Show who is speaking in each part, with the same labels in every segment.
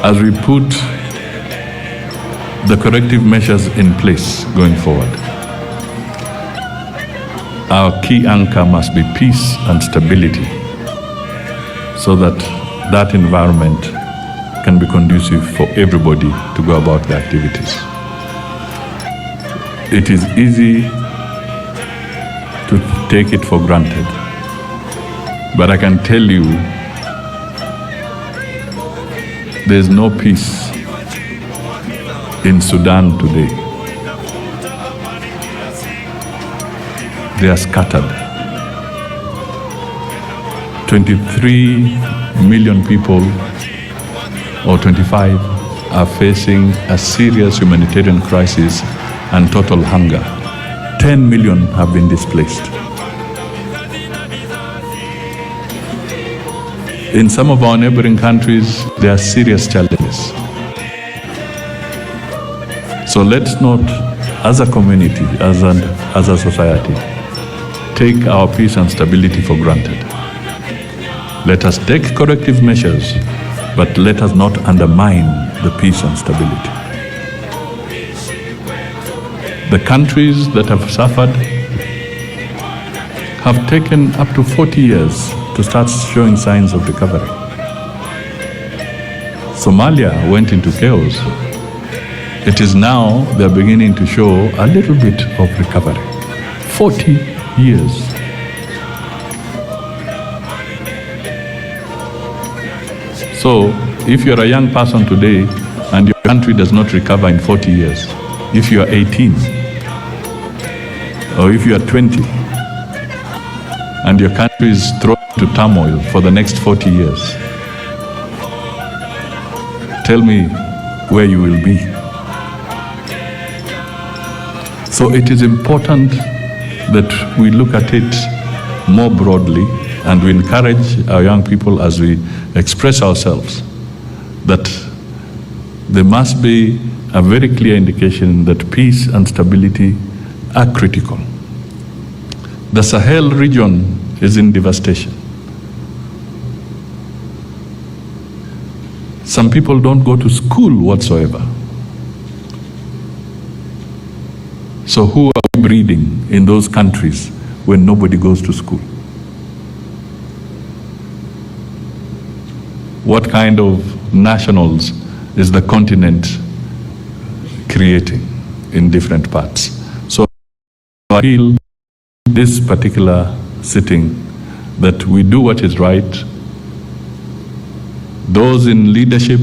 Speaker 1: as we put the corrective measures in place going forward, our key anchor must be peace and stability, so that that environment can be conducive for everybody to go about their activities. It is easy to take it for granted, but I can tell you there's no peace in Sudan today. They are scattered. 23 million people, or 25, are facing a serious humanitarian crisis and total hunger. 10 million have been displaced. In some of our neighboring countries, there are serious challenges. So let's not, as a community, as a society, take our peace and stability for granted. Let us take corrective measures, but let us not undermine the peace and stability. The countries that have suffered have taken up to 40 years to start showing signs of recovery. Somalia went into chaos. It is now they're beginning to show a little bit of recovery. 40 years. So, if you're a young person today and your country does not recover in 40 years, if you are 18, or if you are 20, and your country is thrown into turmoil for the next 40 years, tell me where you will be. So it is important that we look at it more broadly, and we encourage our young people as we express ourselves that there must be a very clear indication that peace and stability are critical. The Sahel region is in devastation. Some people don't go to school whatsoever. So who are we breeding in those countries when nobody goes to school? What kind of nationals is the continent creating in different parts? So I feel this particular sitting that we do what is right. Those in leadership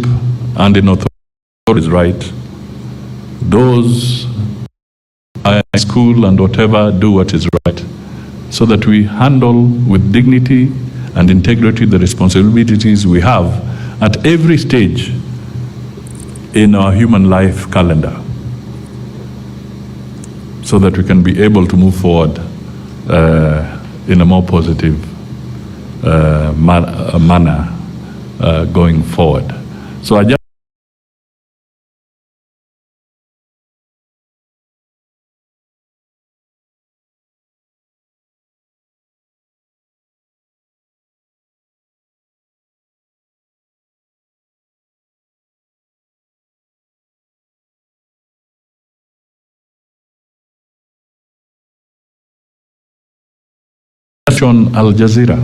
Speaker 1: and in authority is right. Those are in school and whatever do what is right, so that we handle with dignity and integrity the responsibilities we have at every stage in our human life calendar, so that we can be able to move forward in a more positive manner going forward. So I just on Al Jazeera.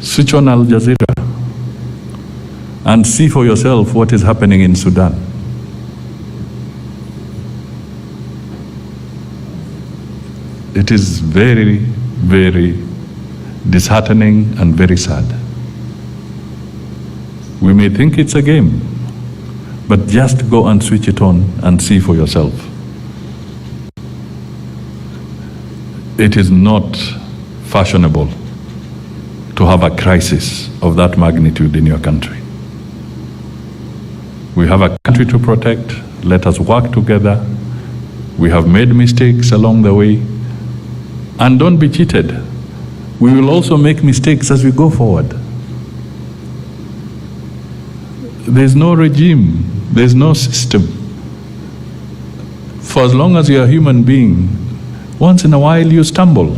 Speaker 1: Switch on Al Jazeera and see for yourself what is happening in Sudan. It is very, very disheartening and very sad. We may think it's a game, but just go and switch it on and see for yourself. It is not fashionable to have a crisis of that magnitude in your country. We have a country to protect. Let us work together. We have made mistakes along the way. And don't be cheated. We will also make mistakes as we go forward. There's no regime. There's no system. For as long as you're a human being, once in a while you stumble.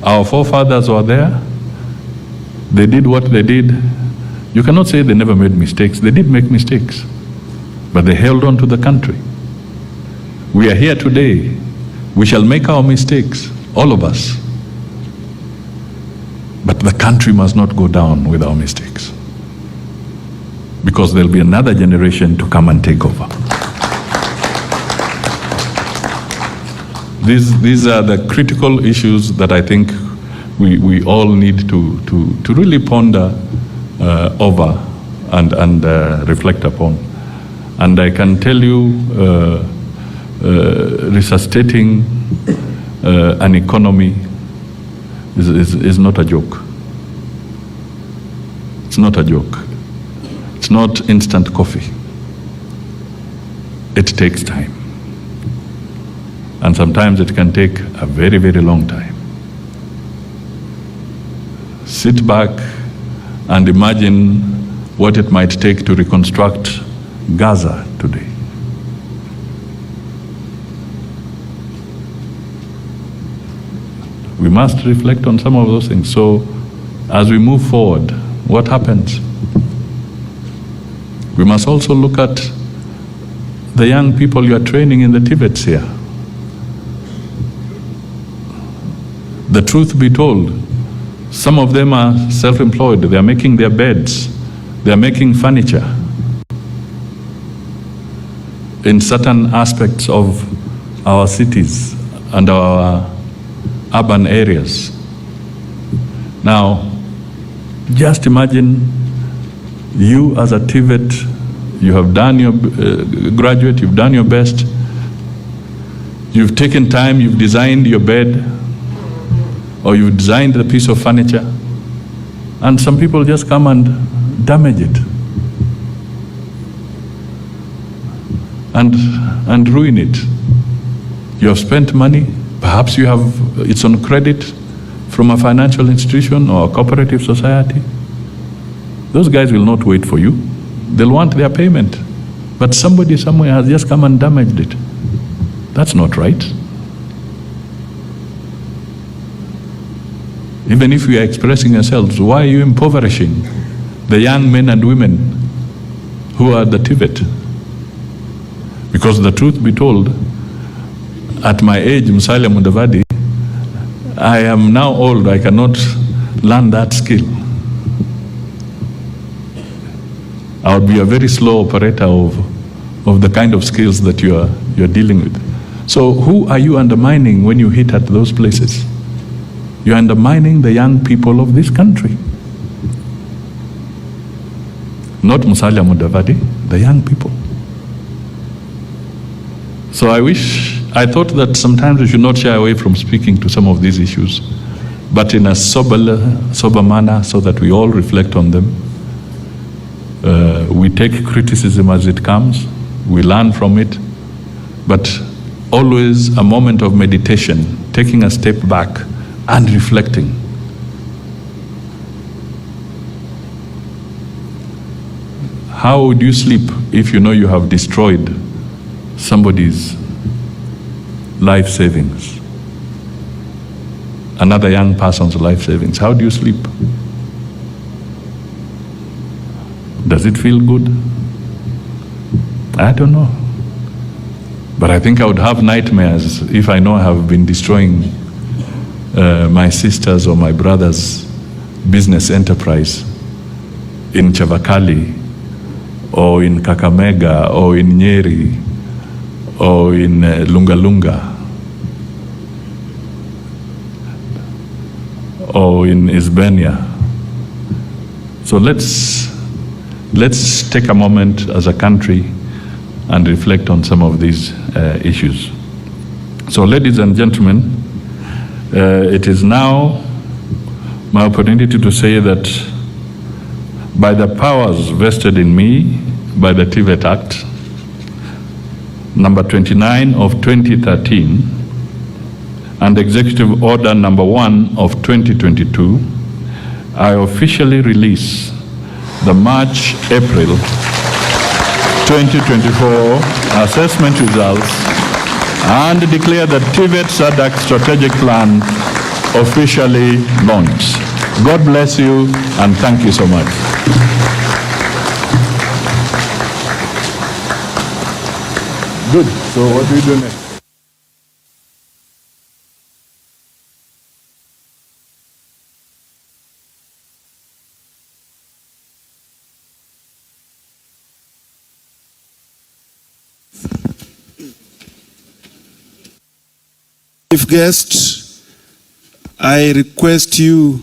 Speaker 1: Our forefathers were there. They did what they did. You cannot say they never made mistakes. They did make mistakes, but they held on to the country. We are here today. We shall make our mistakes, all of us. But the country must not go down with our mistakes, because there'll be another generation to come and take over. These are the critical issues that I think we all need to really ponder over and reflect upon. And I can tell you, resuscitating an economy is not a joke. It's not a joke. It's not instant coffee. It takes time. And sometimes it can take a very, very long time. Sit back and imagine what it might take to reconstruct Gaza today. We must reflect on some of those things. So as we move forward, what happens? We must also look at the young people you are training in the TVETs here. The truth be told, some of them are self-employed. They are making their beds. They are making furniture in certain aspects of our cities and our urban areas. Now, just imagine you as a TVET, you have done your graduate, you've done your best, you've taken time, you've designed your bed, or you've designed a piece of furniture, and some people just come and damage it and ruin it. You have spent money, perhaps you have, it's on credit from a financial institution or a cooperative society. Those guys will not wait for you. They'll want their payment. But somebody somewhere has just come and damaged it. That's not right. Even if we are expressing ourselves, why are you impoverishing the young men and women who are the TVET? Because the truth be told, at my age, Musalia Mudavadi, I am now old, I cannot learn that skill. I would be a very slow operator of the kind of skills that you're dealing with. So who are you undermining when you hit at those places? You're undermining the young people of this country. Not Musalia Mudavadi, the young people. So I thought that sometimes we should not shy away from speaking to some of these issues, but in a sober manner, so that we all reflect on them. We take criticism as it comes, we learn from it, but always a moment of meditation, taking a step back and reflecting. How would you sleep if you know you have destroyed somebody's life savings, another young person's life savings? How do you sleep? Does it feel good? I don't know. But I think I would have nightmares if I know I have been destroying my sister's or my brother's business enterprise in Chavakali, or in Kakamega, or in Nyeri, or in Lunga, or in Isbania. So let's take a moment as a country and reflect on some of these issues. So, ladies and gentlemen, it is now my opportunity to say that by the powers vested in me by the TVET Act, number 29 of 2013, and Executive Order number 1 of 2022, I officially release the March-April 2024 assessment results and declare the TVET SADC strategic plan officially launched. God bless you and thank you so much. Good. So what do we do next?
Speaker 2: Chief guest, I request you